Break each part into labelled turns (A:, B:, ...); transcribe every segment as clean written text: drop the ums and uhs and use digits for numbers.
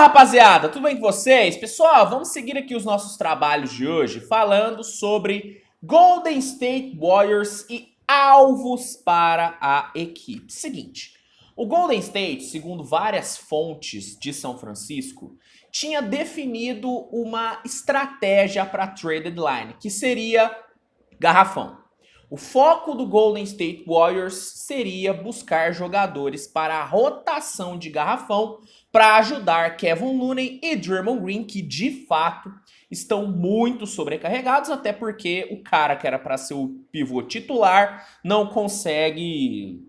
A: rapaziada, tudo bem com vocês? Pessoal, vamos seguir aqui os nossos trabalhos de hoje falando sobre Golden State Warriors e alvos para a equipe. Seguinte, o Golden State, segundo várias fontes de São Francisco, tinha definido uma estratégia para a trade deadline, que seria garrafão. O foco do Golden State Warriors seria buscar jogadores para a rotação de garrafão para ajudar Kevin Looney e Draymond Green, que de fato estão muito sobrecarregados, até porque o cara que era para ser o pivô titular não consegue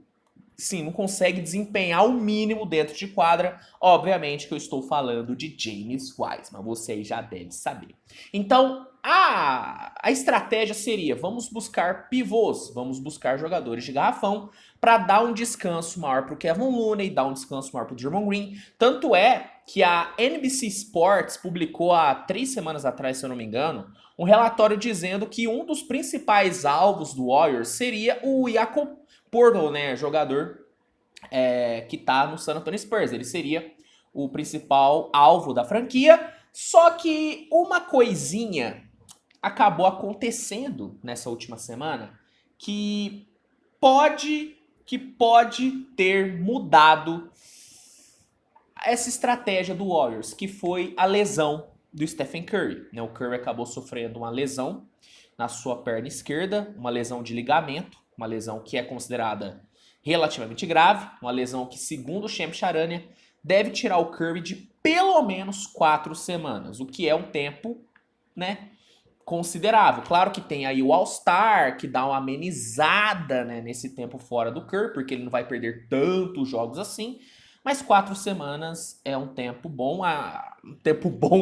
A: desempenhar o mínimo dentro de quadra. Obviamente que eu estou falando de James Wiseman, vocês já devem saber. Então, a estratégia seria, vamos buscar pivôs, vamos buscar jogadores de garrafão para dar um descanso maior para o Kevin Looney, dar um descanso maior para o Draymond Green. Tanto é que a NBC Sports publicou há 3 semanas atrás, se eu não me engano, um relatório dizendo que um dos principais alvos do Warriors seria o Jakob Poeltl, né, jogador que tá no San Antonio Spurs. Ele seria o principal alvo da franquia. Só que uma coisinha acabou acontecendo nessa última semana que pode ter mudado essa estratégia do Warriors, que foi a lesão do Stephen Curry. O Curry acabou sofrendo uma lesão na sua perna esquerda, uma lesão de ligamento, uma lesão que é considerada relativamente grave, uma lesão que, segundo o Shams Charania, deve tirar o Curry de pelo menos 4 semanas, o que é um tempo, né, considerável. Claro que tem aí o All-Star, que dá uma amenizada, né, nesse tempo fora do Curry, porque ele não vai perder tantos jogos assim, mas 4 semanas é um tempo bom,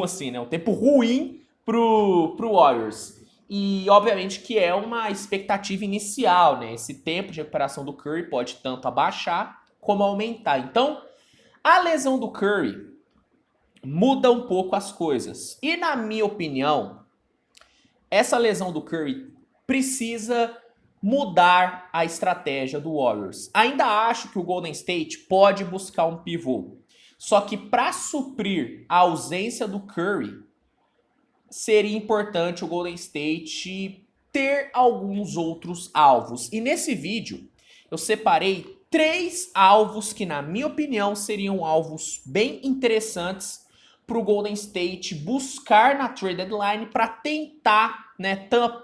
A: assim, né, um tempo ruim pro Warriors. E, obviamente, que é uma expectativa inicial, né? Esse tempo de recuperação do Curry pode tanto abaixar como aumentar. Então, a lesão do Curry muda um pouco as coisas. E, na minha opinião, essa lesão do Curry precisa mudar a estratégia do Warriors. Ainda acho que o Golden State pode buscar um pivô. Só que, para suprir a ausência do Curry, seria importante o Golden State ter alguns outros alvos. E nesse vídeo eu separei 3 alvos que, na minha opinião, seriam alvos bem interessantes para o Golden State buscar na trade deadline para tentar, né,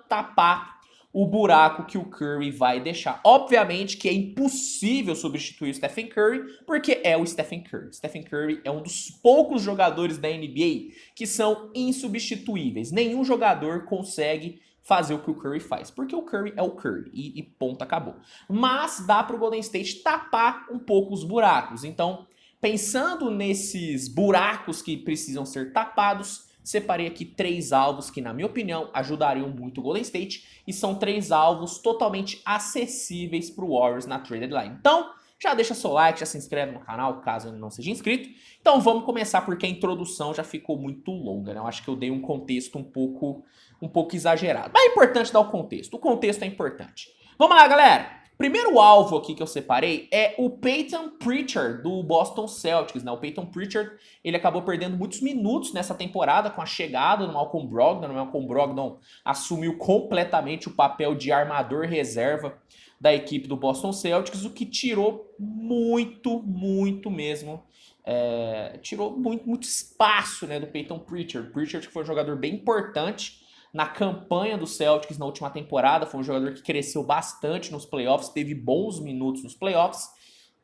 A: tapar o buraco que o Curry vai deixar. Obviamente que é impossível substituir o Stephen Curry, porque é o Stephen Curry. Stephen Curry é um dos poucos jogadores da NBA que são insubstituíveis. Nenhum jogador consegue fazer o que o Curry faz, porque o Curry é o Curry e ponto, acabou. Mas dá para o Golden State tapar um pouco os buracos. Então, pensando nesses buracos que precisam ser tapados, separei aqui 3 alvos que, na minha opinião, ajudariam muito o Golden State. E são 3 alvos totalmente acessíveis para o Warriors na trade deadline. Então, já deixa seu like, já se inscreve no canal, caso ainda não seja inscrito. Então, vamos começar, porque a introdução já ficou muito longa, né? Eu acho que eu dei um contexto um pouco exagerado. Mas é importante dar o contexto. O contexto é importante. Vamos lá, galera! Primeiro alvo aqui que eu separei é o Peyton Pritchard, do Boston Celtics, né? O Peyton Pritchard, ele acabou perdendo muitos minutos nessa temporada com a chegada do Malcolm Brogdon. O Malcolm Brogdon assumiu completamente o papel de armador reserva da equipe do Boston Celtics, o que tirou muito mesmo, tirou muito espaço, né, do Peyton Pritchard. Pritchard, que foi um jogador bem importante na campanha do Celtics na última temporada, foi um jogador que cresceu bastante nos playoffs, teve bons minutos nos playoffs,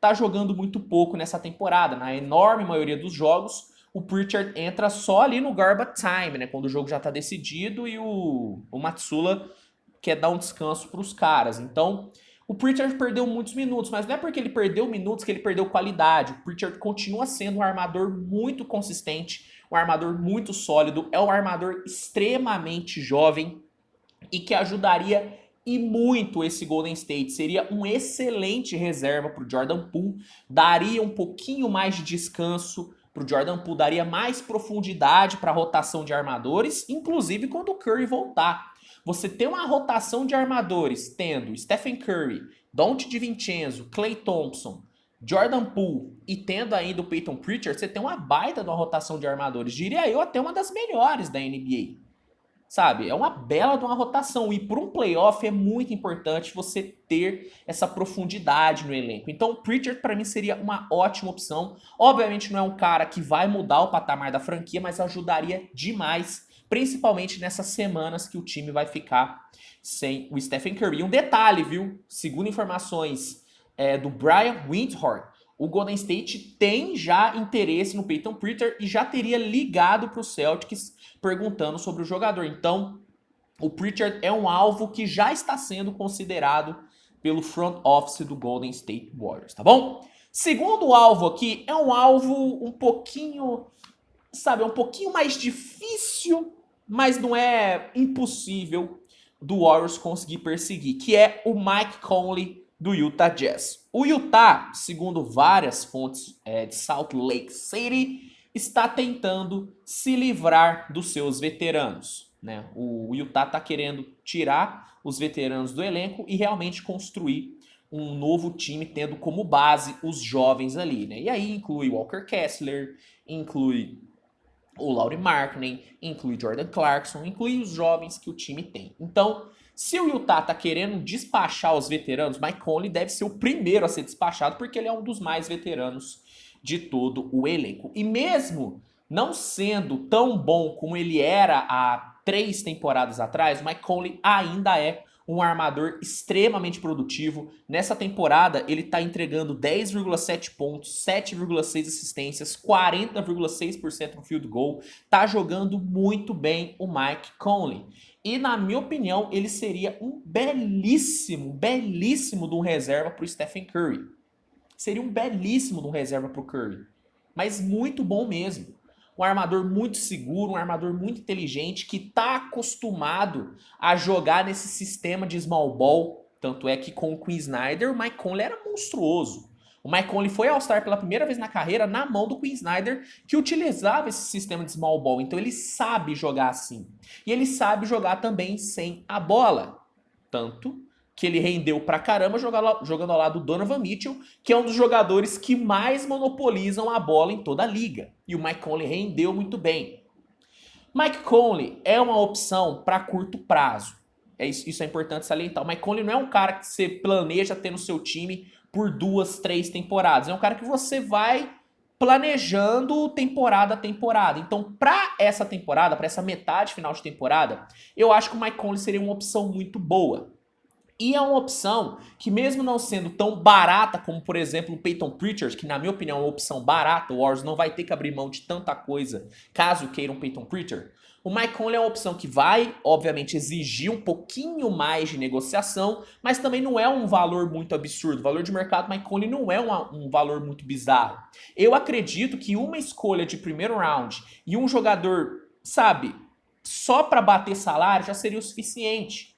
A: tá jogando muito pouco nessa temporada. Na enorme maioria dos jogos, o Pritchard entra só ali no garbage time, né, quando o jogo já tá decidido e o Matsula quer dar um descanso pros caras. Então, o Pritchard perdeu muitos minutos, mas não é porque ele perdeu minutos que ele perdeu qualidade. O Pritchard continua sendo um armador muito consistente, um armador muito sólido, é um armador extremamente jovem e que ajudaria e muito esse Golden State. Seria um excelente reserva para o Jordan Poole, daria um pouquinho mais de descanso para o Jordan Poole, daria mais profundidade para a rotação de armadores, inclusive quando o Curry voltar. Você ter uma rotação de armadores tendo Stephen Curry, Donte DiVincenzo, Klay Thompson, Jordan Poole e tendo ainda o Peyton Pritchard, você tem uma baita de uma rotação de armadores. Diria eu até uma das melhores da NBA. Sabe? É uma bela de uma rotação. E para um playoff é muito importante você ter essa profundidade no elenco. Então, o Pritchard para mim seria uma ótima opção. Obviamente não é um cara que vai mudar o patamar da franquia, mas ajudaria demais, principalmente nessas semanas que o time vai ficar sem o Stephen Curry. Um detalhe, viu? Segundo informações do Brian Windhorst, o Golden State tem já interesse no Peyton Pritchard e já teria ligado para o Celtics perguntando sobre o jogador. Então, o Pritchard é um alvo que já está sendo considerado pelo front office do Golden State Warriors, tá bom? Segundo alvo aqui é um alvo um pouquinho, sabe, um pouquinho mais difícil, mas não é impossível do Warriors conseguir perseguir, que é o Mike Conley do Utah Jazz. O Utah, segundo várias fontes de Salt Lake City, está tentando se livrar dos seus veteranos, né? O Utah está querendo tirar os veteranos do elenco e realmente construir um novo time, tendo como base os jovens ali, né? E aí inclui Walker Kessler, inclui o Lauri Markkanen, inclui Jordan Clarkson, inclui os jovens que o time tem. Então, se o Utah tá querendo despachar os veteranos, Mike Conley deve ser o primeiro a ser despachado, porque ele é um dos mais veteranos de todo o elenco. E mesmo não sendo tão bom como ele era há 3 temporadas atrás, o Mike Conley ainda é um armador extremamente produtivo. Nessa temporada, ele está entregando 10,7 pontos, 7,6 assistências, 40,6% no field goal. Tá jogando muito bem o Mike Conley. E, na minha opinião, ele seria um belíssimo de um reserva para o Stephen Curry. Seria um belíssimo de um reserva para o Curry. Mas muito bom mesmo. Um armador muito seguro, um armador muito inteligente, que está acostumado a jogar nesse sistema de small ball. Tanto é que com o Quinn Snyder, o Mike Conley era monstruoso. O Mike Conley foi All-Star pela primeira vez na carreira na mão do Quinn Snyder, que utilizava esse sistema de small ball. Então ele sabe jogar assim. E ele sabe jogar também sem a bola. Tanto que ele rendeu pra caramba jogando ao lado do Donovan Mitchell, que é um dos jogadores que mais monopolizam a bola em toda a liga. E o Mike Conley rendeu muito bem. Mike Conley é uma opção para curto prazo. Isso é importante salientar. O Mike Conley não é um cara que você planeja ter no seu time por 2, 3 temporadas. É um cara que você vai planejando temporada a temporada. Então, para essa temporada, para essa metade final de temporada, eu acho que o Mike Conley seria uma opção muito boa. E é uma opção que, mesmo não sendo tão barata como, por exemplo, o Peyton Pritchard, que na minha opinião é uma opção barata, o Warriors não vai ter que abrir mão de tanta coisa caso queiram um Peyton Pritchard. O Mike Conley é uma opção que vai, obviamente, exigir um pouquinho mais de negociação, mas também não é um valor muito absurdo. O valor de mercado do Mike Conley não é um valor muito bizarro. Eu acredito que uma escolha de primeiro round e um jogador, sabe, só para bater salário já seria o suficiente.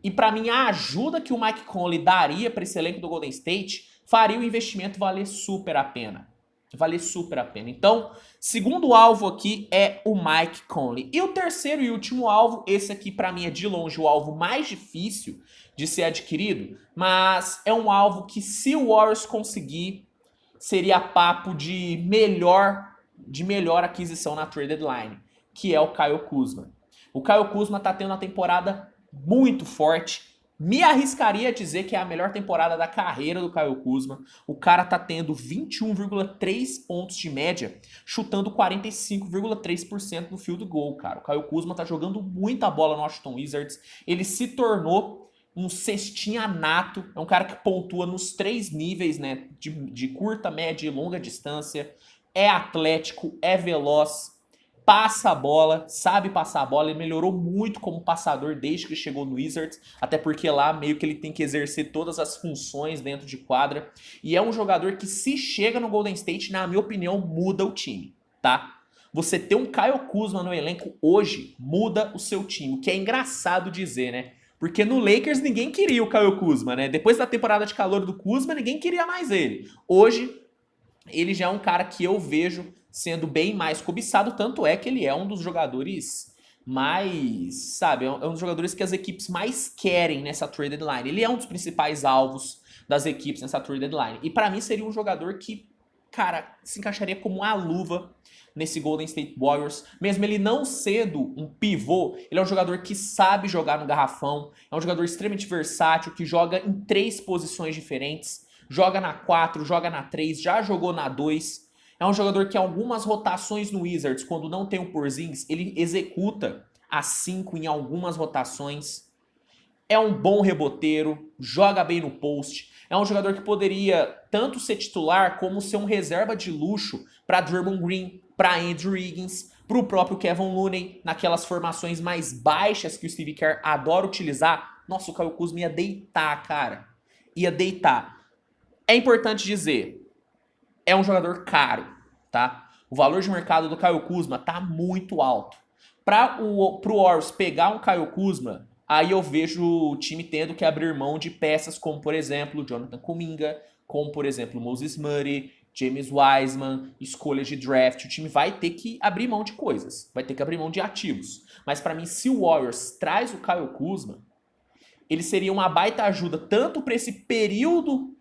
A: E para mim, a ajuda que o Mike Conley daria para esse elenco do Golden State faria o investimento valer super a pena. Valer super a pena. Então, segundo alvo aqui é o Mike Conley. E o terceiro e último alvo, esse aqui para mim é de longe o alvo mais difícil de ser adquirido, mas é um alvo que, se o Warriors conseguir, seria papo de melhor aquisição na trade deadline, que é o Kyle Kuzma. O Kyle Kuzma tá tendo uma temporada muito forte. Me arriscaria a dizer que é a melhor temporada da carreira do Kyle Kuzma. O cara tá tendo 21,3 pontos de média, chutando 45,3% no field goal, cara. O Kyle Kuzma tá jogando muita bola no Washington Wizards. Ele se tornou um cestinha nato. É um cara que pontua nos 3 níveis, né? De curta, média e longa distância. É atlético, é veloz, passa a bola, sabe passar a bola. Ele melhorou muito como passador desde que chegou no Wizards, até porque lá meio que ele tem que exercer todas as funções dentro de quadra. E é um jogador que, se chega no Golden State, na minha opinião, muda o time, tá? Você ter um Kyle Kuzma no elenco hoje muda o seu time, o que é engraçado dizer, né? Porque no Lakers ninguém queria o Kyle Kuzma, né? Depois da temporada de calor do Kuzma, ninguém queria mais ele. Hoje, ele já é um cara que eu vejo sendo bem mais cobiçado, tanto é que ele é um dos jogadores mais, sabe, é um dos jogadores que as equipes mais querem nessa trade deadline. Ele é um dos principais alvos das equipes nessa trade deadline. E pra mim seria um jogador que, cara, se encaixaria como uma luva nesse Golden State Warriors, mesmo ele não sendo um pivô, ele é um jogador que sabe jogar no garrafão, é um jogador extremamente versátil, que joga em 3 posições diferentes, joga na 4, joga na 3, já jogou na 2, é um jogador que algumas rotações no Wizards, quando não tem o Porzingis, ele executa a 5 em algumas rotações, é um bom reboteiro, joga bem no post, é um jogador que poderia tanto ser titular como ser um reserva de luxo para Draymond Green, para Andrew Wiggins, para o próprio Kevin Looney, naquelas formações mais baixas que o Steve Kerr adora utilizar. Nossa, o Kyle Kuzma ia deitar, cara. Ia deitar. É importante dizer, é um jogador caro, tá? O valor de mercado do Kyle Kuzma tá muito alto. Pro Warriors pegar um Kyle Kuzma, aí eu vejo o time tendo que abrir mão de peças como, por exemplo, Jonathan Kuminga, como, por exemplo, Moses Moody, James Wiseman, escolhas de draft. O time vai ter que abrir mão de coisas, vai ter que abrir mão de ativos. Mas pra mim, se o Warriors traz o Kyle Kuzma, ele seria uma baita ajuda tanto para esse período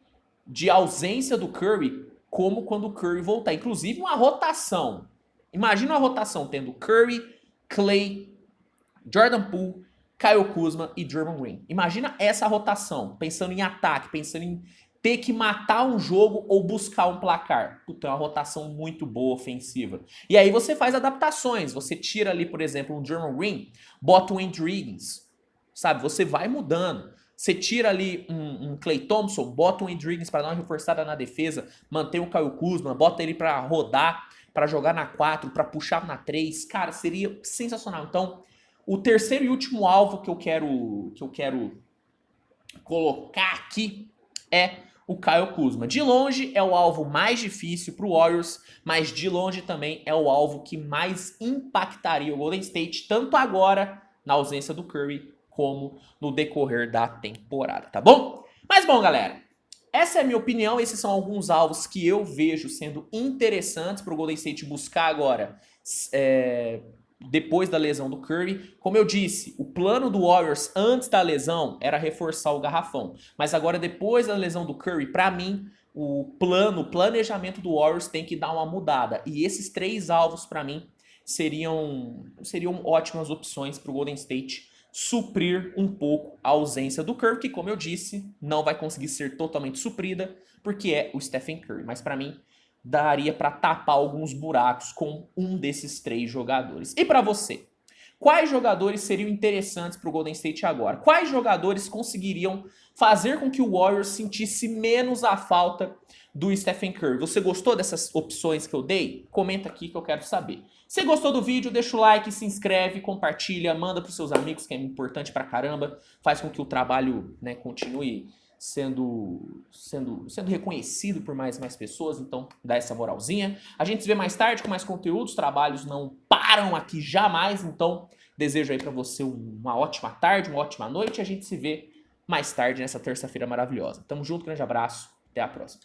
A: de ausência do Curry, como quando o Curry voltar. Inclusive uma rotação. Imagina uma rotação tendo Curry, Clay, Jordan Poole, Kyle Kuzma e Draymond Green. Imagina essa rotação, pensando em ataque, pensando em ter que matar um jogo ou buscar um placar. Puta, é uma rotação muito boa, ofensiva. E aí você faz adaptações. Você tira ali, por exemplo, um Draymond Green, bota o Andrew Wiggins, sabe? Você vai mudando. Você tira ali um Klay Thompson, bota um Andrew Wiggins para dar uma reforçada na defesa, mantém o Kyle Kuzma, bota ele para rodar, para jogar na 4, para puxar na 3. Cara, seria sensacional. Então, o terceiro e último alvo que eu quero colocar aqui é o Kyle Kuzma. De longe é o alvo mais difícil para o Warriors, mas de longe também é o alvo que mais impactaria o Golden State, tanto agora, na ausência do Curry, como no decorrer da temporada, tá bom? Mas bom, galera, essa é a minha opinião, esses são alguns alvos que eu vejo sendo interessantes para o Golden State buscar agora, depois da lesão do Curry. Como eu disse, o plano do Warriors antes da lesão era reforçar o garrafão. Mas agora, depois da lesão do Curry, pra mim, o planejamento do Warriors tem que dar uma mudada. E esses 3 alvos, pra mim, seriam ótimas opções pro Golden State suprir um pouco a ausência do Curry, que, como eu disse, não vai conseguir ser totalmente suprida, porque é o Stephen Curry. Mas pra mim, daria para tapar alguns buracos com um desses 3 jogadores. E para você, quais jogadores seriam interessantes para o Golden State agora? Quais jogadores conseguiriam fazer com que o Warriors sentisse menos a falta do Stephen Curry? Você gostou dessas opções que eu dei? Comenta aqui que eu quero saber. Se gostou do vídeo, deixa o like, se inscreve, compartilha, manda para os seus amigos, que é importante pra caramba, faz com que o trabalho, né, continue sendo reconhecido por mais pessoas, então dá essa moralzinha. A gente se vê mais tarde com mais conteúdo, os trabalhos não param aqui jamais, então desejo aí pra você uma ótima tarde, uma ótima noite, e a gente se vê mais tarde nessa terça-feira maravilhosa. Tamo junto, grande abraço, até a próxima.